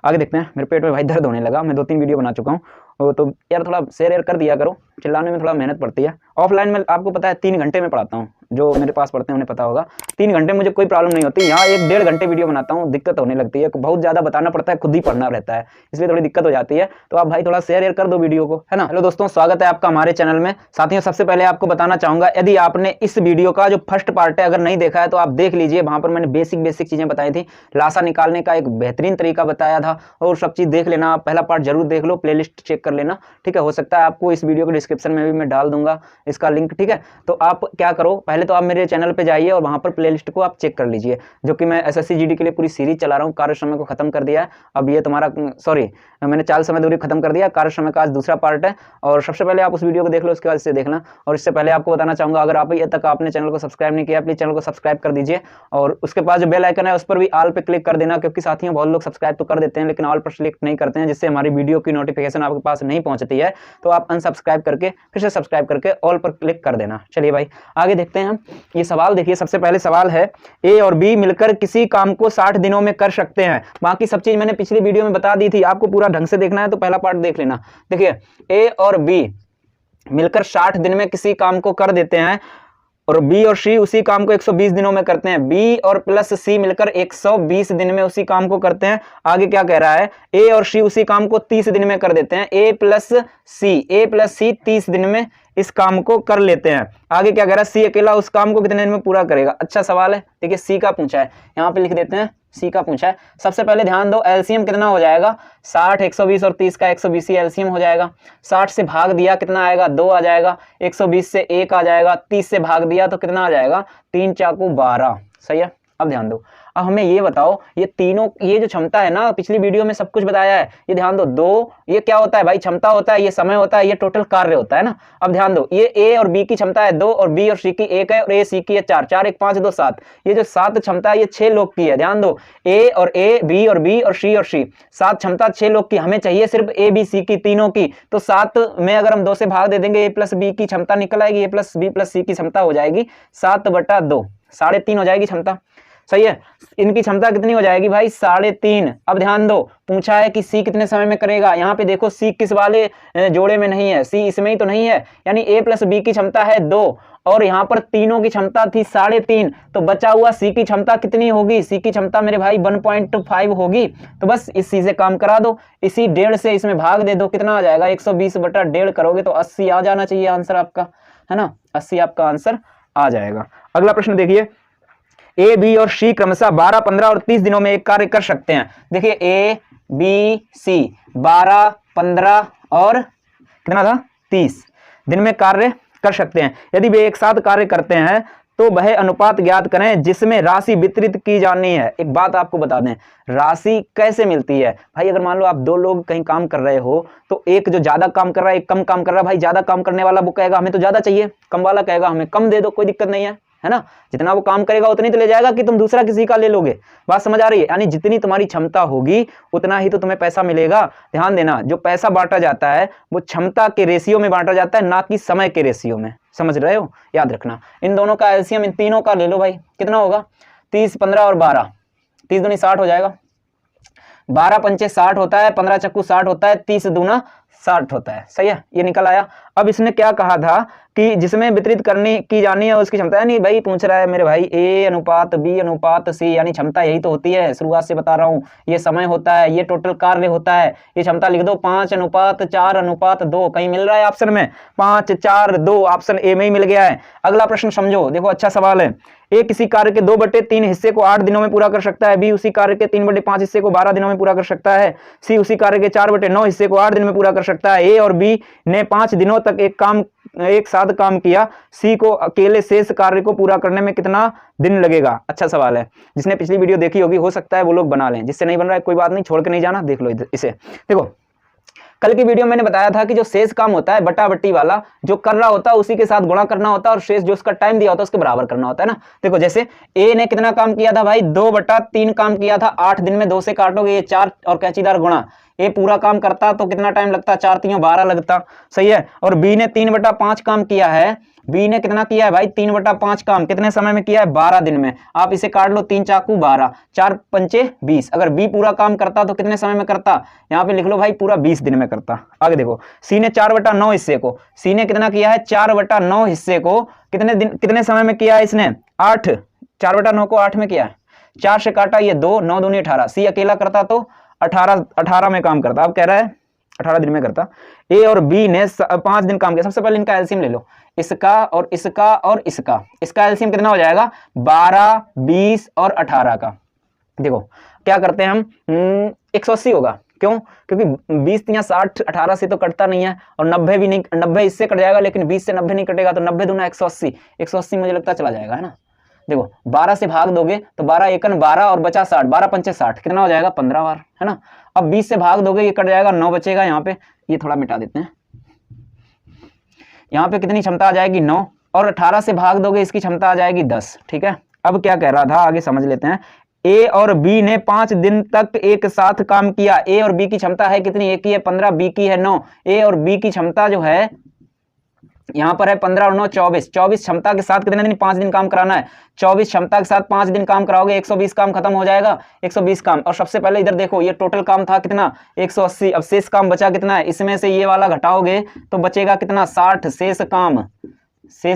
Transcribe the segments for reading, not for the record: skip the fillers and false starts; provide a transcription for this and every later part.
आगे देखते हैं। मेरे पेट में भाई दर्द होने लगा, मैं 2-3 वीडियो बना चुका हूँ, तो यार थोड़ा शेयर कर दिया करो, चिल्लाने में थोड़ा मेहनत पड़ती है। ऑफलाइन में आपको पता है 3 घंटे में पढ़ाता हूँ, जो मेरे पास पढ़ते हैं उन्हें पता होगा, 3 घंटे मुझे कोई प्रॉब्लम नहीं होती। यहाँ 1-1.5 घंटे वीडियो बनाता हूँ, दिक्कत होने लगती है, बहुत ज़्यादा बताना पड़ता है, खुद ही पढ़ना रहता है, इसलिए थोड़ी दिक्कत हो जाती है। तो आप भाई थोड़ा शेयर कर दो वीडियो को, है ना। हेलो दोस्तों, स्वागत है आपका हमारे चैनल में। साथियों, सबसे पहले आपको बताना चाहूँगा, यदि आपने इस वीडियो का जो फर्स्ट पार्ट है अगर नहीं देखा है तो आप देख लीजिए, वहाँ पर मैंने बेसिक चीज़ें बताई थी, लाशा निकालने का एक बेहतरीन तरीका बताया था, और सब चीज़ देख लेना। पहला पार्ट जरूर देख लो, प्लेलिस्ट चेक कर लेना, ठीक है। हो सकता है आपको इस वीडियो के डिस्क्रिप्शन में भी मैं डाल दूंगा इसका लिंक, ठीक है। तो आप क्या करो, पहले तो आप मेरे चैनल पे जाइए और वहाँ पर प्लेलिस्ट को आप चेक कर लीजिए, जो कि मैं एसएससी जीडी के लिए पूरी सीरीज चला रहा हूँ। कार्य समय को खत्म कर दिया है, अब ये तुम्हारा मैंने चाल समय दूरी खत्म कर दिया, कार्य समय का आज दूसरा पार्ट है। और सबसे पहले आप उस वीडियो को देख लो, उसके बाद इसे देखना। और इससे पहले आपको बताना चाहूँगा, अगर आप ये तक आपने चैनल को सब्सक्राइब नहीं किया, प्लीज चैनल को सब्सक्राइब कर दीजिए, और उसके पास जो बेल आइकन है उस पर भी ऑल पे क्लिक कर देना, क्योंकि साथियों बहुत लोग सब्सक्राइब तो कर देते हैं लेकिन ऑल पर क्लिक नहीं करते हैं, जिससे हमारी वीडियो की नोटिफिकेशन आपके पास नहीं पहुंचती है। तो आप अनसब्सक्राइब करके फिर से सब्सक्राइब करके ऑल पर क्लिक कर देना। चलिए भाई आगे देखते हैं हम। ये सवाल देखिए, सबसे पहले सवाल है, ए और बी मिलकर किसी काम को 60 दिनों में कर सकते हैं। बाकी सब चीज मैंने पिछली वीडियो में बता दी थी, आपको पूरा ढंग से देखना है तो पहला पार्ट देख लेना। देखिए, ए और बी मिलकर 60 दिन में किसी काम को कर देते हैं, और बी और सी उसी काम को 120 दिनों में करते हैं। बी और प्लस सी मिलकर 120 दिन में उसी काम को करते हैं। आगे क्या कह रहा है, ए और सी उसी काम को 30 दिन में कर देते हैं। ए प्लस सी 30 दिन में इस काम को कर लेते हैं। आगे क्या कह रहा है, सी अकेला उस काम को कितने दिन में पूरा करेगा। अच्छा सवाल है, देखिए सी का पूछा है, यहाँ पे लिख देते हैं सी का पूछा है। सबसे पहले ध्यान दो, एलसीएम कितना हो जाएगा, 60, 120 और 30 का 120 ही एलसीएम हो जाएगा। 60 से भाग दिया कितना आएगा, 2 आ जाएगा। 120 से 1 आ जाएगा। 30 से भाग दिया तो कितना आ जाएगा, 3 चाकू 12। सही है। अब ध्यान दो, अब हमें ये बताओ, ये तीनों, ये जो क्षमता है ना, पिछली वीडियो में सब कुछ बताया है, ये ध्यान दो। 2 ये क्या होता है भाई, क्षमता होता है, ये समय होता है, ये टोटल कार्य होता है ना। अब ध्यान दो, ये ए और बी की क्षमता है 2, और बी और सी की 1 है, और ए सी की है 4, 4 1 5 2 7। ये जो 7 क्षमता है ये 6 लोग की है। ध्यान दो, ए और ए, बी और बी, और सी 7 क्षमता 6 लोग की। हमें चाहिए सिर्फ ए बी सी की, तीनों की। तो 7 में अगर हम 2 से भाग दे देंगे, ए प्लस बी की क्षमता निकल आएगी, ए प्लस बी प्लस सी की क्षमता हो जाएगी 7/2, 3.5 हो जाएगी क्षमता। सही है। इनकी क्षमता कितनी हो जाएगी भाई, 3.5। अब ध्यान दो, पूछा है कि सी कितने समय में करेगा। यहाँ पे देखो सी किस वाले जोड़े में नहीं है, सी इसमें ही तो नहीं है, यानी ए प्लस बी की क्षमता है 2, और यहाँ पर तीनों की क्षमता थी 3.5। तो बचा हुआ सी की क्षमता कितनी होगी, सी की क्षमता मेरे भाई 1.5 होगी। तो बस इस सी से काम करा दो, इसी 1.5 से इसमें भाग दे दो, कितना आ जाएगा, 120/1.5 करोगे तो 80 आ जाना चाहिए आंसर आपका, है ना। 80 आपका आंसर आ जाएगा। अगला प्रश्न देखिए, ए बी और सी क्रमशः 12, 15 और 30 दिनों में एक कार्य कर सकते हैं। देखिए ए बी सी 12, 15 और कितना था, 30 दिन में कार्य कर सकते हैं। यदि वे एक साथ कार्य करते हैं तो वह अनुपात ज्ञात करें जिसमें राशि वितरित की जानी है। एक बात आपको बता दें, राशि कैसे मिलती है भाई, अगर मान लो आप 2 लोग कहीं काम कर रहे हो, तो एक जो ज्यादा काम कर रहा है, एक कम काम कर रहा है, भाई ज्यादा काम करने वाला वो कहेगा हमें तो ज्यादा चाहिए, कम वाला कहेगा हमें कम दे दो, कोई दिक्कत नहीं है ना। जितना वो काम करेगा उतनी तो ले जाएगा कि तुम दूसरा किसी का ले लोगे। बात समझ आ रही है, यानी जितनी तुम्हारी क्षमता होगी उतना ही तो तुम्हें पैसा मिलेगा। ध्यान देना, जो पैसा बांटा जाता है वो क्षमता के रेशियो में बांटा जाता है, ना कि समय के रेशियो में। समझ रहे हो, याद रखना। इन दोनों का एलसीएम इन तीनों का ले लो भाई, कितना होगा, 30, 15 और 12, 30 दूनी 60 हो जाएगा, 12 पंचे 60 होता है, 15 चक्कू 60 होता है, 30 दूना 60 होता है। सही है, ये निकल आया। अब इसने क्या कहा था कि जिसमें वितरित करनी की जानी है उसकी क्षमता, यानी भाई पूछ रहा है मेरे भाई ए अनुपात बी अनुपात सी, यानी क्षमता यही तो होती है, शुरुआत से बता रहा हूँ। ये समय होता है, ये टोटल कार्य होता है, ये क्षमता लिख दो 5:4:2। कहीं मिल रहा है ऑप्शन में 5:4:2, ऑप्शन ए में ही मिल गया है। अगला प्रश्न समझो, देखो अच्छा सवाल है। ए किसी कार्य के 2/3 हिस्से को 8 दिनों में पूरा कर सकता है। बी उसी कार्य के 3/5 हिस्से को 12 दिनों में पूरा कर सकता है। सी उसी कार्य के 4/9 हिस्से को 8 दिन में पूरा कर सकता है। ए और बी ने 5 दिनों तक एक साथ काम किया, सी को अकेले शेष कार्य को पूरा करने में कितना दिन लगेगा। अच्छा सवाल है, जिसने पिछली वीडियो देखी होगी हो सकता है वो लोग बना लें, जिससे नहीं बन रहा है कोई बात नहीं, छोड़ के नहीं जाना, देख लो इसे। देखो कल की वीडियो मैंने बताया था कि जो शेष काम होता है बटा बट्टी वाला, जो कर रहा होता है उसी के साथ गुणा करना होता है, और शेष जो उसका टाइम दिया होता है उसके बराबर करना होता है ना। देखो जैसे ए ने कितना काम किया था भाई, 2/3 काम किया था, 8 दिन में 2 से काटोगे ये 4 और कैंचीदार गुणा, ए पूरा काम करता तो कितना टाइम लगता, 4 3 12 लगता, सही है। और बी ने 3/5 काम किया है, बी ने कितना किया है भाई 3/5 काम, कितने समय में किया है 12 दिन में। आप इसे काट लो, 3 चाकू 12, 4 पंचे 20। अगर बी पूरा काम करता तो कितने समय में करता, यहाँ पे लिख लो भाई पूरा 20 दिन में करता। आगे देखो, सी ने 4/9 हिस्से को, सी ने कितना किया है 4/9 हिस्से को कितने दिन कितने समय में किया है इसने 8, 4/9 को 8 में किया है, 4 से काटा ये 2, 9 दूनी 18। सी अकेला करता तो 18 में काम करता, अब कह रहा है 18 दिन में करता। ए और बी ने 5 दिन काम किया। सबसे पहले इनका एलसीएम ले लो, इसका और इसका और इसका, इसका एलसीएम कितना हो जाएगा 12 20 और 18 का। देखो क्या करते हैं हम, 180 होगा, क्यों, क्योंकि 20 या 60 18 से तो कटता नहीं है, और 90 भी नहीं, 90 इससे कट जाएगा लेकिन 20 से 90 नहीं कटेगा, तो 90 दूना 180, 180 मुझे लगता चला जाएगा, है ना। देखो 12 से भाग दोगे तो 12 एकन 12 और बचा 60, 12 पंचे 60, कितना हो जाएगा 15 बार, है ना। अब 20 से भाग दोगे ये कट जाएगा, 9 बचेगा यहाँ पे, ये थोड़ा मिटा देते हैं, यहाँ पे कितनी क्षमता आ जाएगी 9, और 18 से भाग दोगे इसकी क्षमता आ जाएगी 10, ठीक है। अब क्या कह रहा था आगे समझ लेते हैं। ए और बी ने 5 दिन तक एक साथ काम किया। ए और बी की क्षमता है कितनी, ए की है 15, बी की है 9। ए और बी की क्षमता जो है यहाँ पर है 15 और 9 24, 24 क्षमता के साथ कितने दिन 5 दिन काम कराना है, 24 क्षमता के साथ 5 दिन काम कराओगे 120 काम खत्म हो जाएगा, 120 काम। और सबसे पहले इधर देखो ये टोटल काम था कितना 180, अब शेष काम बचा कितना है, इसमें से ये वाला घटाओगे तो बचेगा कितना 60, शेष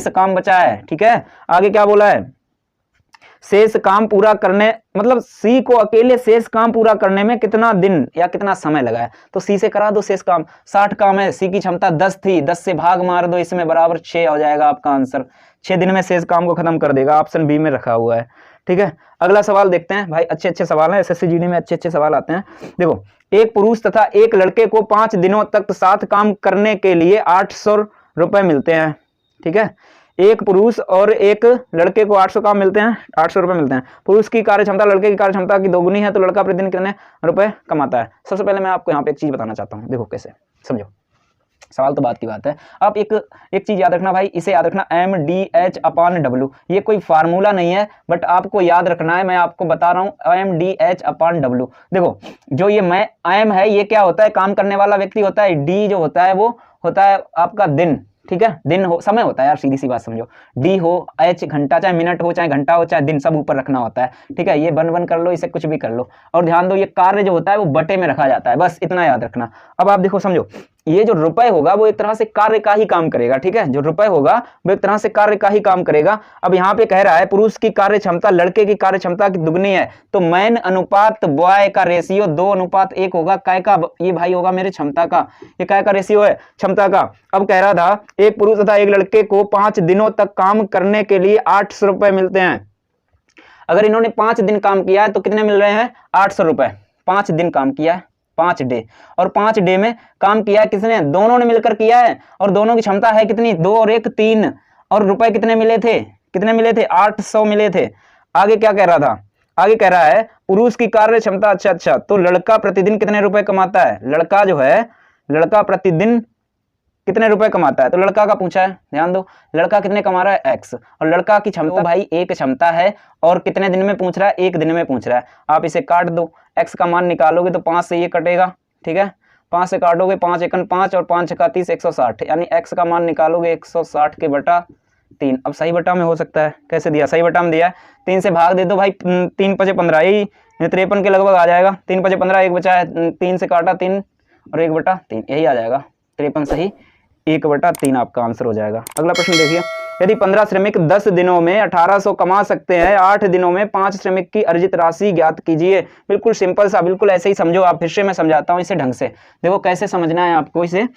काम बचा है, ठीक है। आगे क्या बोला है, शेष काम पूरा करने, मतलब सी को अकेले शेष काम पूरा करने में कितना दिन या कितना समय लगा है, तो सी से करा दो शेष काम, 60 काम है, सी की क्षमता 10 थी, 10 से भाग मार दो इसमें बराबर 6 हो जाएगा आपका आंसर, 6 दिन में शेष काम को खत्म कर देगा, ऑप्शन बी में रखा हुआ है, ठीक है। अगला सवाल देखते हैं भाई, अच्छे सवाल है, एसएससी जीडी में अच्छे सवाल आते हैं। देखो, एक पुरुष तथा एक लड़के को 5 दिनों तक साथ काम करने के लिए 800 रुपए मिलते हैं, ठीक है। एक पुरुष और एक लड़के को 800 काम मिलते हैं, 800 रुपए मिलते हैं। पुरुष की कार्य क्षमता लड़के की कार्य क्षमता की दोगुनी है, तो लड़का प्रतिदिन कितने रुपए कमाता है। सबसे पहले मैं आपको यहाँ पे एक चीज बताना चाहता हूँ, देखो कैसे, समझो, सवाल तो बात की बात है। आप एक चीज याद रखना भाई, इसे याद रखना MDH/W, ये कोई फार्मूला नहीं है, बट आपको याद रखना है, मैं आपको बता रहा हूँ MDH/W। देखो जो ये मैं M है, ये क्या होता है, काम करने वाला व्यक्ति होता है, D जो होता है वो होता है आपका दिन, ठीक है, दिन हो समय होता है यार, सीधी सी बात समझो, डी हो, एच घंटा, चाहे मिनट हो, चाहे घंटा हो, चाहे दिन, सब ऊपर रखना होता है, ठीक है। ये बन कर लो, इसे कुछ भी कर लो, और ध्यान दो ये कार्य जो होता है वो बटे में रखा जाता है, बस इतना याद रखना। अब आप देखो समझो, ये जो रुपए होगा वो एक तरह से कार्य का ही काम करेगा, ठीक है, जो रुपए होगा वो एक तरह से कार्य का ही काम करेगा। अब यहाँ पे कह रहा है पुरुष की कार्य क्षमता लड़के की कार्य क्षमता की दुगनी है, तो मैन अनुपात बॉय का रेशियो 2:1 होगा, काय का, ये भाई होगा मेरे क्षमता का, ये काय का रेशियो है, क्षमता का। अब कह रहा था एक पुरुष तथा एक लड़के को 5 दिनों तक काम करने के लिए 800 रुपए मिलते हैं। अगर इन्होंने 5 दिन काम किया है तो कितने मिल रहे हैं 800 रुपए, 5 दिन काम किया है, 5 डे, और 5 डे में काम किया है किसने, दोनों ने मिलकर किया है, और दोनों की क्षमता है कितनी 2 और 1 3, और रुपए कितने मिले थे 800 मिले थे। आगे क्या कह रहा था, आगे कह रहा है पुरुष की कार्य क्षमता, अच्छा तो लड़का प्रतिदिन कितने रुपए कमाता है, लड़का जो है लड़का प्रतिदिन कितने रुपए कमाता है, तो लड़का का पूछा है, ध्यान दो, लड़का कितने कमा रहा है x, और लड़का की क्षमता भाई एक क्षमता है, और कितने दिन में पूछ रहा है, 1 दिन में पूछ रहा है। आप इसे काट दो, x का मान निकालोगे तो 5 से ये कटेगा, ठीक है, 5 से काटोगे, 5 एकन 5 और 5 छक्का 30, 160, यानी x का मान निकालोगे 160 के बटा 3। अब सही बटा में हो सकता है, कैसे दिया, सही बटा में दिया है, 3 से भाग दे दो भाई, 3 × 5 = 15, यही 53 के लगभग आ जाएगा, 3 × 5 = 15, एक बचा है, 3 से काटा 3 और 1/3, यही आ जाएगा 53 सही, 1/3 आपका आंसर हो जाएगा। अगला प्रश्न देखिए, यदि 15 श्रमिक 10 दिनों में 1800 कमा सकते हैं, 8 दिनों में 5 श्रमिक की अर्जित राशि ज्ञात कीजिए। बिल्कुल सिंपल सा, बिल्कुल ऐसे ही समझो आप, फिर से मैं समझाता हूं इसे ढंग से, देखो कैसे समझना है आपको इसे।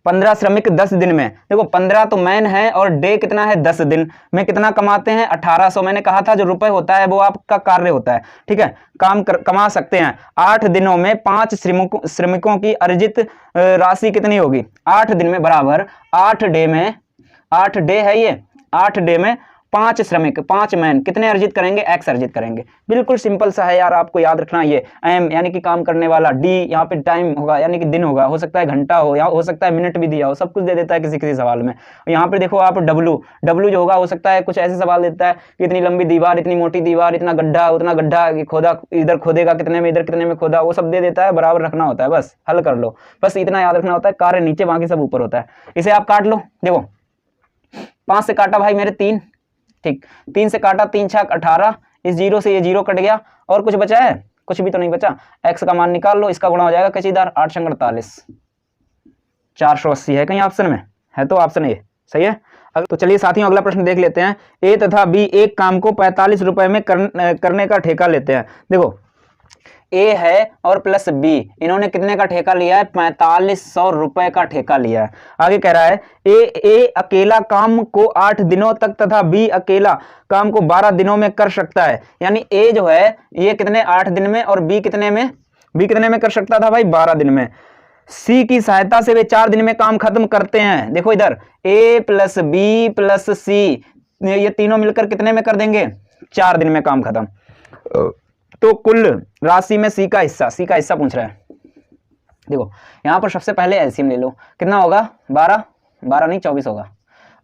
15 श्रमिक 10 दिन में, देखो 15 तो मैन है और डे कितना है 10 दिन में कितना कमाते हैं 1800, मैंने कहा था जो रुपए होता है वो आपका कार्य होता है, ठीक है, कमा सकते हैं। 8 दिनों में 5 श्रमिकों की अर्जित राशि कितनी होगी, 8 दिन में बराबर 8 डे में, 8 डे है ये, 8 डे में 5 श्रमिक 5 मैन कितने अर्जित करेंगे, x अर्जित करेंगे। बिल्कुल सिंपल सा है यार, आपको याद रखना। ये m यानी कि काम करने वाला, d यहाँ पे टाइम होगा यानी कि दिन होगा, हो सकता है घंटा हो या हो सकता है मिनट भी दिया हो, सब कुछ दे देता है किसी किसी सवाल में। यहाँ पे देखो आप w जो होगा, हो सकता है कुछ ऐसे सवाल देता है कि इतनी लंबी दीवार, इतनी मोटी दीवार, इतना गड्ढा, उतना गड्ढा खोदा, इधर खोदेगा कितने में, इधर कितने में खोदा, वो सब दे देता है, बराबर रखना होता है, बस हल कर लो। बस इतना याद रखना होता है, कार्य नीचे बाकी सब ऊपर होता है। इसे आप काट लो। देखो 5 से काटा भाई मेरे 3, ठीक, 3 से काटा 3 छक 18, इस 0 से ये 0 कट गया, और कुछ बचा है, कुछ भी तो नहीं बचा। x का मान निकाल लो, इसका गुणा हो जाएगा कचीदार 8 छंग 48, 480 है कहीं ऑप्शन में, है तो ऑप्शन ए सही है। तो चलिए साथियों अगला प्रश्न देख लेते हैं। ए तथा बी एक काम को 45 रुपए में करने का ठेका लेते हैं। देखो ए है और प्लस बी, इन्होंने कितने का ठेका लिया है, 4500 रुपए का ठेका लिया है। आगे कह रहा है ए अकेला काम को 8 दिनों तक तथा बी अकेला काम को 12 दिनों में कर सकता है। यानी ए जो है ये कितने 8 दिन में, और बी कितने में कर सकता था भाई 12 दिन में। सी की सहायता से वे 4 दिन में काम खत्म करते हैं। देखो इधर ए प्लस बी प्लस सी, ये तीनों मिलकर कितने में कर देंगे, 4 दिन में काम खत्म। तो कुल राशि में सी का हिस्सा पूछ रहा है। देखो यहां पर सबसे पहले एलसीएम ले लो, कितना होगा 12 नहीं 24 होगा,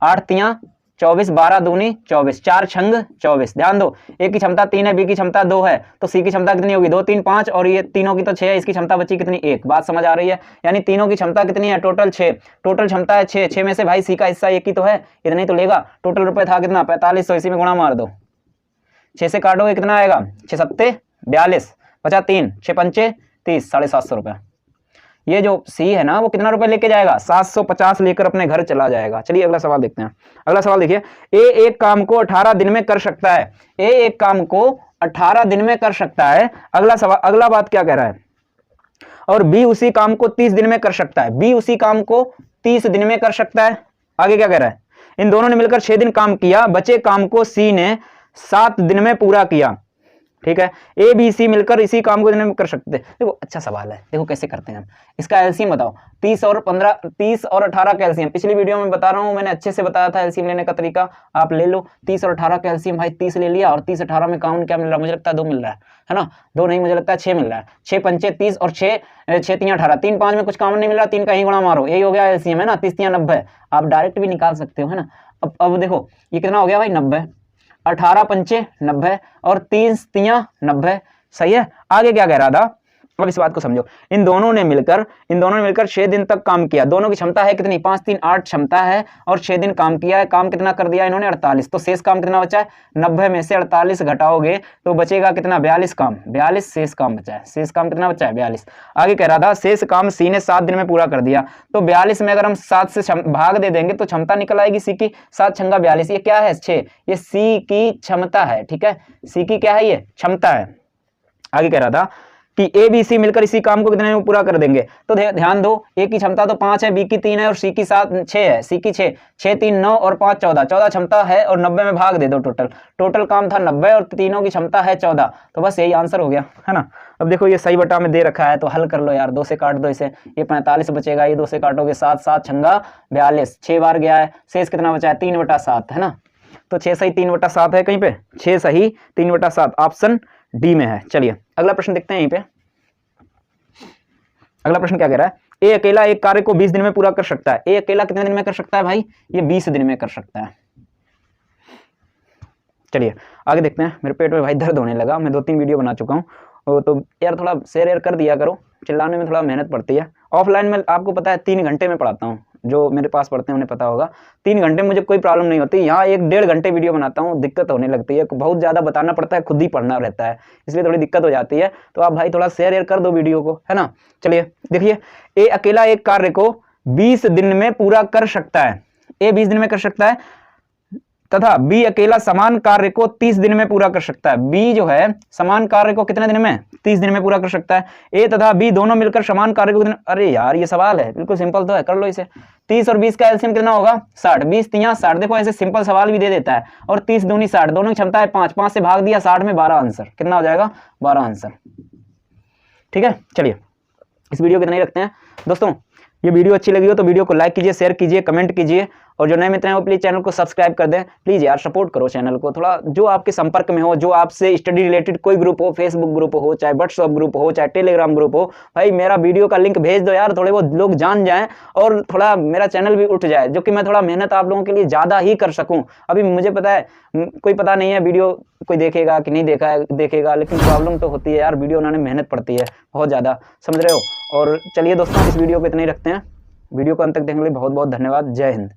8 तियां 24, 12 दूनी 24, 4 छंग 24। ध्यान दो ए की क्षमता 3 है, बी की क्षमता 2 है, तो सी की क्षमता कितनी होगी 2 3 5, और ये तीनों की तो 6 है, इसकी क्षमता बची कितनी 1। बात समझ आ रही है, यानी तीनों की क्षमता कितनी है टोटल 6, टोटल क्षमता है 6 में से भाई सी का हिस्सा 1 ही तो है, इतना ही तो लेगा। टोटल रुपए था कितना 4500, इसी में गुणा मार दो, 6 से काटोगे कितना आएगा 6 सत्ते 42, बचा 3, 6 पंचे 30, 750 रुपए। ये जो सी है ना वो कितना रुपए लेके जाएगा 750 लेकर अपने घर चला जाएगा। चलिए अगला सवाल देखते हैं। अगला सवाल देखिए, ए एक काम को 18 दिन में कर सकता है, ए एक काम को 18 दिन में कर सकता है। अगला सवाल, अगला बात क्या कह रहा है, और बी उसी काम को 30 दिन में कर सकता है, बी उसी काम को 30 दिन में कर सकता है। आगे क्या कह रहा है, इन दोनों ने मिलकर 6 दिन काम किया, बचे काम को सी ने 7 दिन में पूरा किया। ठीक है, ए बी सी मिलकर इसी काम को दिन में कर सकते हैं। देखो अच्छा सवाल है, देखो कैसे करते हैं हम। इसका एलसीएम बताओ, 30 और 18 का एलसीएम पिछली वीडियो में बता रहा हूं, मैंने अच्छे से बताया था एलसीएम लेने का तरीका, आप ले लो। 30 और 18 का एलसीएम भाई 30 ले लिया, और 30 18 में काउंट क्या मिल रहा है, मुझे लगता है 2 मिल रहा है ना, 2 नहीं मुझे लगता है 6 मिल रहा है। 6 पंचे 30 और 6 3 18, 3 5 में कुछ काउंट नहीं मिल रहा, 3 का ही गुणा मारो, यही हो गया एलसीएम है ना, 30 3 90। आप डायरेक्ट भी निकाल सकते हो है ना। अब देखो ये कितना हो गया भाई 90, 18 पंचे 90 और 30 तियां 90, सही है। आगे क्या कह रहा था, अब इस बात को समझो, इन दोनों ने मिलकर 6 दिन तक काम किया। दोनों की क्षमता है कितनी 5 3 8 क्षमता है, और 6 दिन काम किया है। काम कितना कर दिया इन्होंने 48, तो शेष काम कितना बचा है 90 में से 48 घटाओगे तो बचेगा कितना 42 काम, 42 शेष काम बचा है। शेष काम कितना बचा है 42। आगे कह रहा था शेष काम सी ने 7 दिन में पूरा कर दिया, तो 42 में अगर हम 7 से भाग दे देंगे तो क्षमता निकल आएगी सी की, 7 छंगा 42, ये क्या है 6, ये सी की क्षमता है। ठीक है, सी की क्या है ये क्षमता है। आगे कह रहा था कि ए बी सी मिलकर इसी काम को कितने में पूरा कर देंगे, तो ध्यान दो ए की क्षमता तो 5 है, बी की 3 है और सी की 6 है। सी की 6 3 9 और 5 14 क्षमता है, और 90 में भाग दे दो। टोटल काम था 90 और तीनों की क्षमता है 14, तो बस यही आंसर हो गया है ना। अब देखो ये सही बटा में दे रखा है, तो हल कर लो यार, 2 से काट दो इसे, ये 45 बचेगा, ये 2 से काटोगे 7 7 छंगा 42, 6 बार गया है, शेष कितना बचा है 3/7 है ना। तो 6 सही 3/7 है कहीं पे, 6 सही 3/7 ऑप्शन डी में है। चलिए अगला प्रश्न देखते हैं। यहीं पे अगला प्रश्न क्या कह रहा है, ए अकेला एक कार्य को 20 दिन में पूरा कर सकता है। ए अकेला कितने दिन में कर सकता है भाई, ये 20 दिन में कर सकता है। चलिए आगे देखते हैं। मेरे पेट में भाई दर्द होने लगा, मैं 2-3 वीडियो बना चुका हूँ, तो यार थोड़ा शेयर कर दिया करो, चिल्लाने में थोड़ा मेहनत पड़ती है। ऑफलाइन में आपको पता है 3 घंटे में पढ़ाता हूँ, जो मेरे पास पढ़ते हैं उन्हें पता होगा, 3 घंटे मुझे कोई प्रॉब्लम नहीं होती। यहाँ 1-1.5 घंटे वीडियो बनाता हूँ, दिक्कत होने लगती है, बहुत ज़्यादा बताना पड़ता है, खुद ही पढ़ना रहता है, इसलिए थोड़ी दिक्कत हो जाती है। तो आप भाई थोड़ा शेयर कर दो वीडियो को, है ना। चलिए देखिए, ए अकेला एक कार्य को 20 दिन में पूरा कर सकता है, ए 20 दिन में कर सकता है, तथा बी अकेला समान कार्य को 30 दिन में पूरा कर सकता है। बी जो है समान कार्य को कितने दिन में 30 दिन में पूरा कर सकता है। ए तथा बी दोनों मिलकर समान कार्य को अरे यार ये सवाल है, बिल्कुल सिंपल तो है, कर लो इसे। 30 और 20 का एलसीएम कितना होगा 60, 20 3 60। देखो ऐसे सिंपल सवाल भी दे देता है। और 30 दूनी 60, दोनों की क्षमता है 5, 5 से भाग दिया 60 में 12 आंसर, कितना हो जाएगा 12 आंसर। ठीक है, चलिए इस वीडियो को इतना ही रखते हैं दोस्तों। ये वीडियो अच्छी लगी हो तो वीडियो को लाइक कीजिए, शेयर कीजिए, कमेंट कीजिए, और जो नए मित्र हैं वो प्लीज़ चैनल को सब्सक्राइब कर दें। प्लीज़ यार सपोर्ट करो चैनल को थोड़ा, जो आपके संपर्क में हो, जो आपसे स्टडी रिलेटेड कोई ग्रुप हो, फेसबुक ग्रुप हो, चाहे व्हाट्सअप ग्रुप हो, चाहे टेलीग्राम ग्रुप हो, भाई मेरा वीडियो का लिंक भेज दो यार, थोड़े बहुत लोग जान जाएं और थोड़ा मेरा चैनल भी उठ जाए, जो कि मैं थोड़ा मेहनत आप लोगों के लिए ज़्यादा ही कर सकूँ। अभी मुझे पता है कोई पता नहीं है वीडियो कोई देखेगा कि नहीं देखेगा, लेकिन प्रॉब्लम तो होती है यार, वीडियो बनाने में मेहनत पड़ती है बहुत ज़्यादा, समझ रहे हो। और चलिए दोस्तों, इस वीडियो को इतना ही रखते हैं। वीडियो को अंत तक देखने के लिए बहुत बहुत धन्यवाद। जय हिंद।